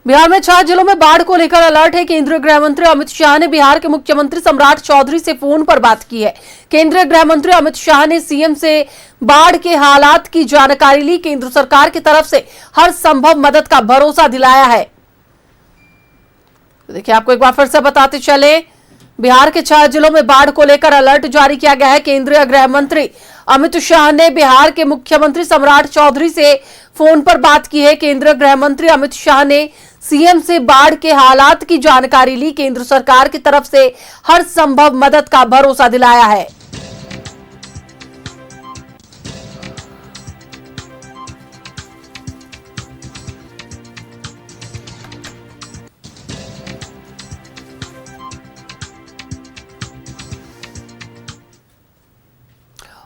बिहार में 6 जिलों में बाढ़ को लेकर अलर्ट है। केंद्रीय गृह मंत्री अमित शाह ने बिहार के मुख्यमंत्री सम्राट चौधरी से फोन पर बात की है। केंद्रीय गृह मंत्री अमित शाह ने सीएम से बाढ़ के हालात की जानकारी ली। केंद्र सरकार की तरफ से हर संभव मदद का भरोसा दिलाया है। तो देखिए, आपको एक बार फिर से बताते चले, बिहार के 6 जिलों में बाढ़ को लेकर अलर्ट जारी किया गया है। केंद्रीय गृह मंत्री अमित शाह ने बिहार के मुख्यमंत्री सम्राट चौधरी से फोन पर बात की है। केंद्रीय गृह मंत्री अमित शाह ने सीएम से बाढ़ के हालात की जानकारी ली। केंद्र सरकार की तरफ से हर संभव मदद का भरोसा दिलाया है।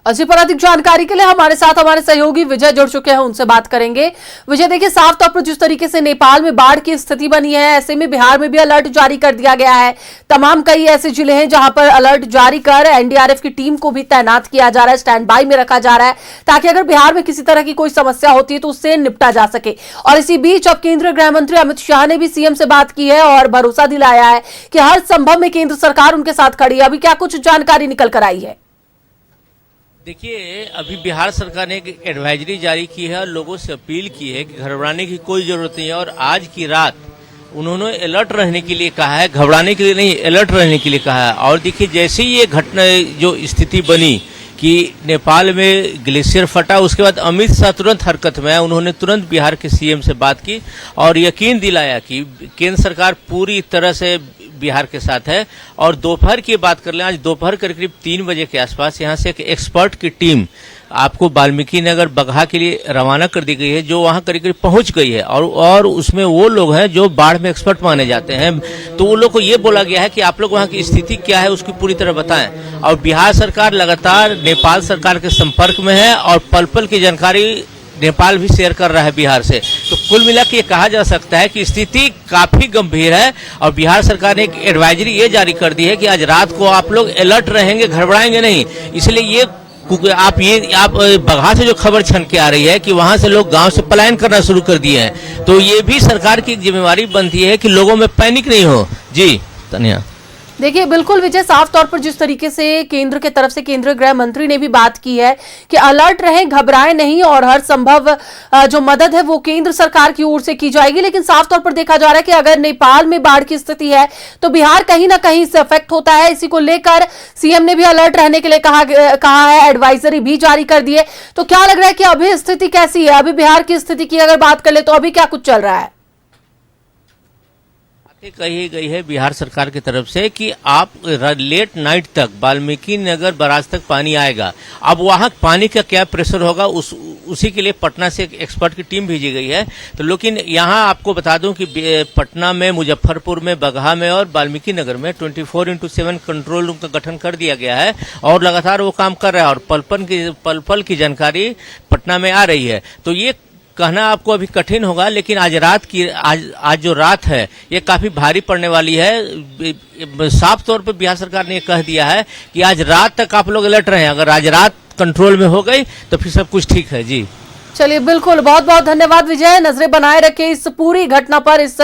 इसी पर अधिक जानकारी के लिए हमारे साथ हमारे सहयोगी विजय जुड़ चुके हैं, उनसे बात करेंगे। विजय, देखिए, साफ तौर पर जिस तरीके से नेपाल में बाढ़ की स्थिति बनी है, ऐसे में बिहार में भी अलर्ट जारी कर दिया गया है। तमाम कई ऐसे जिले हैं जहां पर अलर्ट जारी कर एनडीआरएफ की टीम को भी तैनात किया जा रहा है, स्टैंड बाई में रखा जा रहा है, ताकि अगर बिहार में किसी तरह की कोई समस्या होती है तो उससे निपटा जा सके। और इसी बीच अब केंद्रीय गृह मंत्री अमित शाह ने भी सीएम से बात की है और भरोसा दिलाया है कि हर संभव में केंद्र सरकार उनके साथ खड़ी है। अभी क्या कुछ जानकारी निकल कर आई है? देखिए, अभी बिहार सरकार ने एक एडवाइजरी जारी की है और लोगों से अपील की है कि घबराने की कोई जरूरत नहीं है। और आज की रात उन्होंने अलर्ट रहने के लिए कहा है, घबराने के लिए नहीं, अलर्ट रहने के लिए कहा है। और देखिए, जैसे ही ये घटना जो स्थिति बनी कि नेपाल में ग्लेशियर फटा, उसके बाद अमित शाह तुरंत हरकत में आए। उन्होंने तुरंत बिहार के सीएम से बात की और यकीन दिलाया कि केंद्र सरकार पूरी तरह से बिहार के साथ है। और दोपहर की बात कर लें, आज दोपहर करीब 3 बजे के आसपास यहाँ से एक एक्सपर्ट की टीम आपको वाल्मीकि नगर बगहा के लिए रवाना कर दी गई है, जो वहाँ करीब पहुंच गई है। और उसमें वो लोग हैं जो बाढ़ में एक्सपर्ट माने जाते हैं। तो उन लोग को ये बोला गया है कि आप लोग वहाँ की स्थिति क्या है उसकी पूरी तरह बताएं। और बिहार सरकार लगातार नेपाल सरकार के संपर्क में है और पल पल की जानकारी नेपाल भी शेयर कर रहा है बिहार से। तो कुल मिला के ये कहा जा सकता है कि स्थिति काफी गंभीर है। और बिहार सरकार ने एक एडवाइजरी ये जारी कर दी है कि आज रात को आप लोग अलर्ट रहेंगे, घबराएंगे नहीं। इसलिए ये आप बगहा से जो खबर छन के आ रही है कि वहां से लोग गांव से पलायन करना शुरू कर दिए हैं, तो ये भी सरकार की जिम्मेवारी बनती है कि लोगों में पैनिक नहीं हो। जी तनिया, देखिए, बिल्कुल विजय, साफ तौर पर जिस तरीके से केंद्र की तरफ से केंद्रीय गृह मंत्री ने भी बात की है कि अलर्ट रहें, घबराएं नहीं और हर संभव जो मदद है वो केंद्र सरकार की ओर से की जाएगी। लेकिन साफ तौर पर देखा जा रहा है कि अगर नेपाल में बाढ़ की स्थिति है तो बिहार कहीं ना कहीं से अफेक्ट होता है। इसी को लेकर सीएम ने भी अलर्ट रहने के लिए कहा है, एडवाइजरी भी जारी कर दी है। तो क्या लग रहा है कि अभी स्थिति कैसी है? अभी बिहार की स्थिति की अगर बात कर ले तो अभी क्या कुछ चल रहा है? कही गई है बिहार सरकार की तरफ से कि आप लेट नाइट तक वाल्मीकि नगर बराज तक पानी आएगा। अब वहां पानी का क्या प्रेशर होगा उसी के लिए पटना से एक एक्सपर्ट की टीम भेजी गई है। तो लेकिन यहां आपको बता दूं कि पटना में, मुजफ्फरपुर में, बगहा में और वाल्मीकि नगर में 24/7 कंट्रोल रूम का गठन कर दिया गया है और लगातार वो काम कर रहा है। और पल पल की जानकारी पटना में आ रही है। तो ये कहना आपको अभी कठिन होगा, लेकिन आज जो रात है ये काफी भारी पड़ने वाली है। साफ तौर पर बिहार सरकार ने कह दिया है कि आज रात तक आप लोग अलर्ट रहे। अगर आज रात कंट्रोल में हो गई तो फिर सब कुछ ठीक है। जी चलिए, बिल्कुल, बहुत बहुत धन्यवाद विजय। नजरें बनाए रखे इस पूरी घटना पर, इस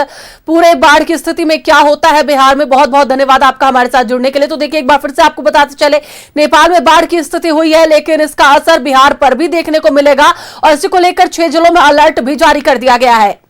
पूरे बाढ़ की स्थिति में क्या होता है बिहार में। बहुत बहुत धन्यवाद आपका हमारे साथ जुड़ने के लिए। तो देखिए, एक बार फिर से आपको बताते चले, नेपाल में बाढ़ की स्थिति हुई है, लेकिन इसका असर बिहार पर भी देखने को मिलेगा और इसी को लेकर 6 जिलों में अलर्ट भी जारी कर दिया गया है।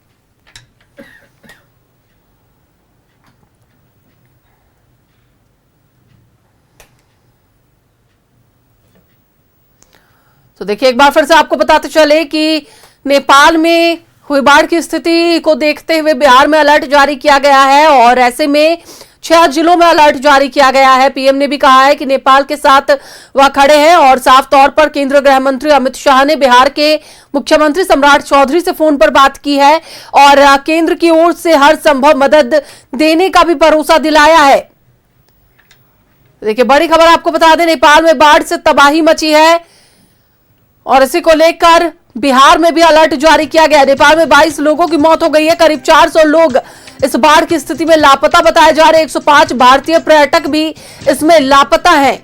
तो देखिए, एक बार फिर से आपको बताते चले कि नेपाल में हुई बाढ़ की स्थिति को देखते हुए बिहार में अलर्ट जारी किया गया है और ऐसे में 6 जिलों में अलर्ट जारी किया गया है। पीएम ने भी कहा है कि नेपाल के साथ वह खड़े हैं और साफ तौर पर केंद्रीय गृह मंत्री अमित शाह ने बिहार के मुख्यमंत्री सम्राट चौधरी से फोन पर बात की है और केंद्र की ओर से हर संभव मदद देने का भी भरोसा दिलाया है। देखिए, बड़ी खबर आपको बता दें, नेपाल में बाढ़ से तबाही मची है और इसी को लेकर बिहार में भी अलर्ट जारी किया गया है। नेपाल में 22 लोगों की मौत हो गई है। करीब 400 लोग इस बाढ़ की स्थिति में लापता बताए जा रहे हैं। 105 भारतीय पर्यटक भी इसमें लापता हैं।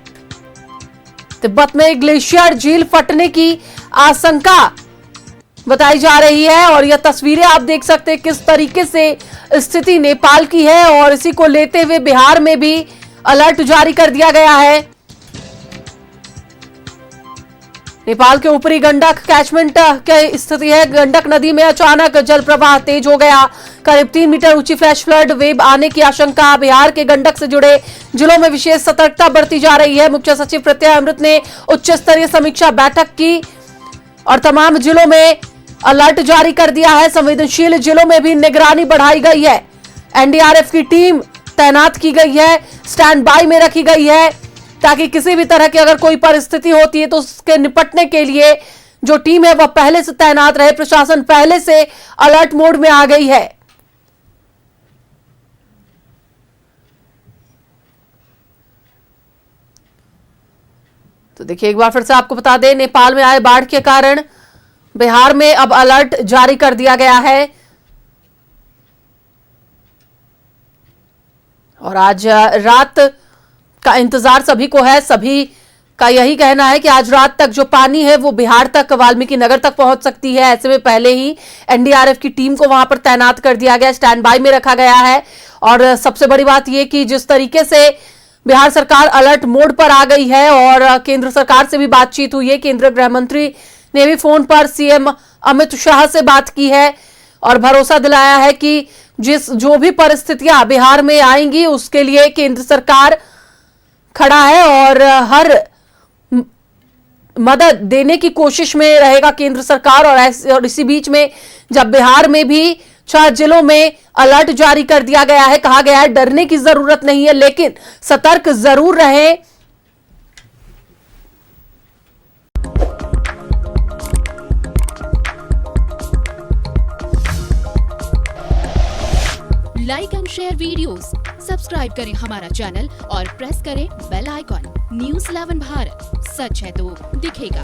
तिब्बत में ग्लेशियर झील फटने की आशंका बताई जा रही है। और यह तस्वीरें आप देख सकते हैं किस तरीके से स्थिति नेपाल की है, और इसी को लेते हुए बिहार में भी अलर्ट जारी कर दिया गया है। नेपाल के ऊपरी गंडक कैचमेंट की स्थिति है। गंडक नदी में अचानक जल प्रवाह तेज हो गया। करीब 3 मीटर ऊंची फ्लैश फ्लड वेव आने की आशंका। बिहार के गंडक से जुड़े जिलों में विशेष सतर्कता बरती जा रही है। मुख्य सचिव प्रत्यय अमृत ने उच्च स्तरीय समीक्षा बैठक की और तमाम जिलों में अलर्ट जारी कर दिया है। संवेदनशील जिलों में भी निगरानी बढ़ाई गई है। एनडीआरएफ की टीम तैनात की गई है, स्टैंड बाय में रखी गई है, ताकि किसी भी तरह की अगर कोई परिस्थिति होती है तो उसके निपटने के लिए जो टीम है वह पहले से तैनात रहे। प्रशासन पहले से अलर्ट मोड में आ गई है। तो देखिए, एक बार फिर से आपको बता दें, नेपाल में आए बाढ़ के कारण बिहार में अब अलर्ट जारी कर दिया गया है। और आज रात का इंतजार सभी को है। सभी का यही कहना है कि आज रात तक जो पानी है वो बिहार तक, वाल्मीकि नगर तक पहुंच सकती है। ऐसे में पहले ही एनडीआरएफ की टीम को वहां पर तैनात कर दिया गया, स्टैंड बाय में रखा गया है। और सबसे बड़ी बात यह कि जिस तरीके से बिहार सरकार अलर्ट मोड पर आ गई है और केंद्र सरकार से भी बातचीत हुई है। केंद्रीय गृह मंत्री ने भी फोन पर सीएम अमित शाह से बात की है और भरोसा दिलाया है कि जो भी परिस्थितियां बिहार में आएंगी उसके लिए केंद्र सरकार खड़ा है और हर मदद देने की कोशिश में रहेगा केंद्र सरकार। और इसी बीच में जब बिहार में भी 6 जिलों में अलर्ट जारी कर दिया गया है, कहा गया है डरने की जरूरत नहीं है, लेकिन सतर्क जरूर रहें। Like and share videos, subscribe करें हमारा चैनल और प्रेस करें बेल आइकॉन। न्यूज़ 11 भारत, सच है तो दिखेगा।